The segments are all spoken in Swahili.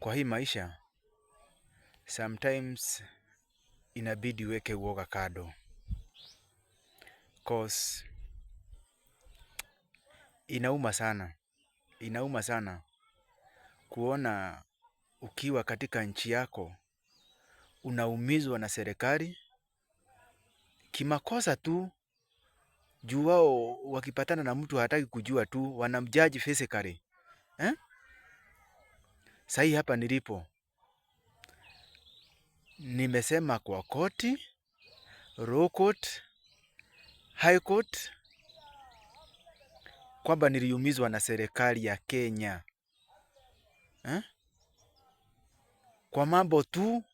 Kwa hii maisha, sometimes inabidi weke uoga kado. Cause inauma sana kuona ukiwa katika nchi yako, unaumizwa na serikali, kimakosa tu, juu wao wakipatana na mtu hataki kujua tu, wanamjudge physically. Sahi hapa nilipo, nimesema kwa koti, low court, high court, kwamba niliumizwa na serikali ya Kenya. Kwa mambo tu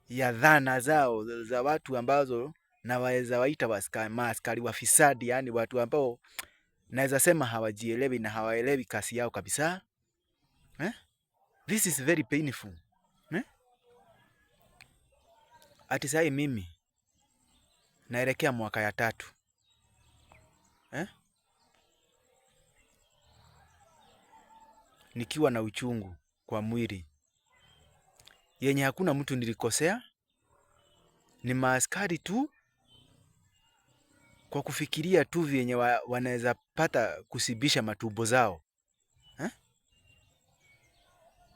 ya dhana zao za watu ambazo naweza waita maaskari wafisadi, yani watu ambao naweza sema hawajielewi na hawaelewi kasi yao kabisa. This is very painful. Ati sai mimi naelekea mwaka ya 3. Nikiwa na uchungu kwa mwili yenye hakuna mtu nilikosea, ni maaskari tu kwa kufikiria tu vyenye wanaweza pata kusibisha matumbo zao.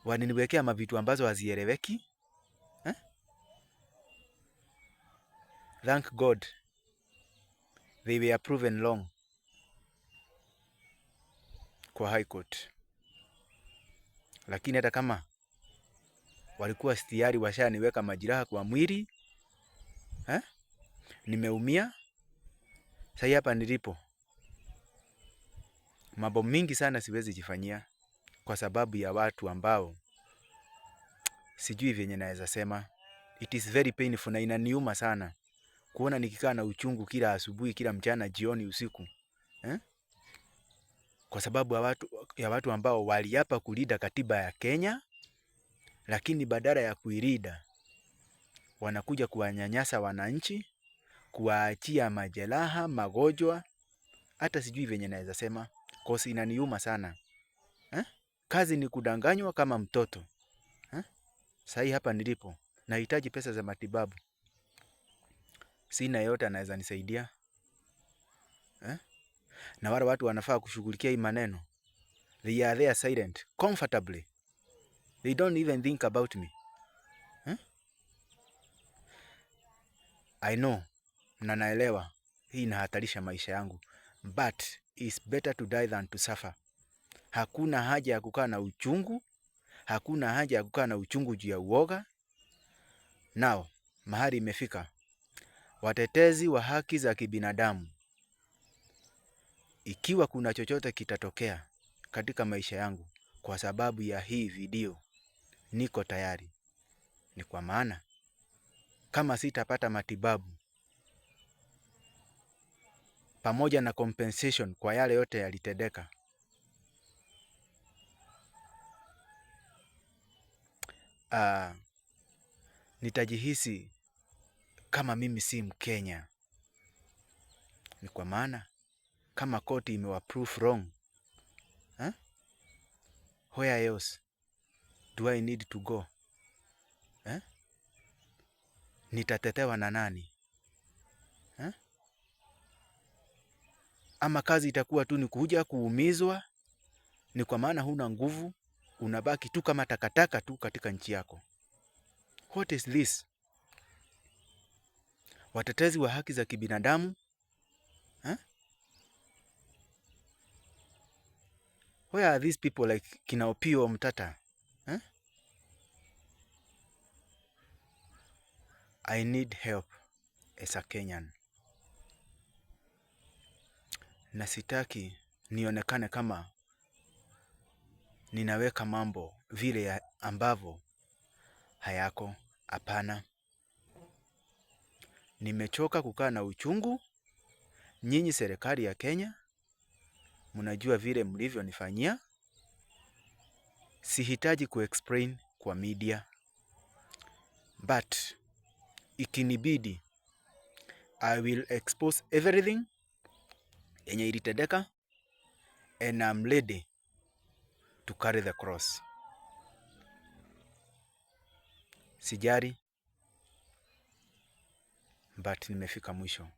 Waniniwekea mavitu ambazo hazieleweki. Thank God they were proven wrong kwa High Court. Lakini hata kama walikuwa tayari washaniweka majeraha kwa mwili, nimeumia. Sasa hapa nilipo, mambo mingi sana siwezi jifanyia kwa sababu ya watu ambao sijui vyenye naweza sema. It is very painful na inaniuma sana kuona nikikaa na uchungu kila asubuhi, kila mchana, jioni, usiku. Kwa sababu ya watu ambao waliapa kulinda katiba ya Kenya, lakini badala ya kuilinda wanakuja kuwanyanyasa wananchi, kuwaachia majeraha, magonjwa, hata sijui venye naweza sema. Kosi inaniuma sana. Kazi ni kudanganywa kama mtoto. Sahi hapa nilipo, nahitaji pesa za matibabu. Sina yote anaweza nisaidia. Na wale watu wanafaa kushughulikia hii maneno, they are there silent, comfortably. They don't even think about me. I know, na naelewa, hii inahatarisha maisha yangu. But it's better to die than to suffer. Hakuna haja ya kukaa na uchungu. Hakuna haja ya kukaa na uchungu juu ya uoga. Now, mahali imefika. Watetezi wa haki za kibinadamu, ikiwa kuna chochote kitatokea katika maisha yangu kwa sababu ya hii video, niko tayari. Ni kwa maana kama sitapata matibabu pamoja na compensation kwa yale yote yalitendeka, nitajihisi kama mimi si Mkenya. Ni kwa maana kama koti imewa proof wrong, where else do I need to go? Nitatetewa na nani? Ama kazi itakuwa tu ni kuja kuumizwa? Ni kwa maana huna nguvu, unabaki tu kama takataka tu katika nchi yako. What is this? Watetezi wa haki za kibinadamu, where are these people like kina Opiyo Omtata? I need help as a Kenyan. Na sitaki nionekane kama ninaweka mambo vile ambavyo hayako. Hapana. Nimechoka kukaa na uchungu. Nyinyi serikali ya Kenya, mnajua vile mlivyonifanyia. Sihitaji kuexplain kwa media. But ikinibidi, I will expose everything yenye ilitendeka, and I'm ready to carry the cross. sijari, but nimefika mwisho.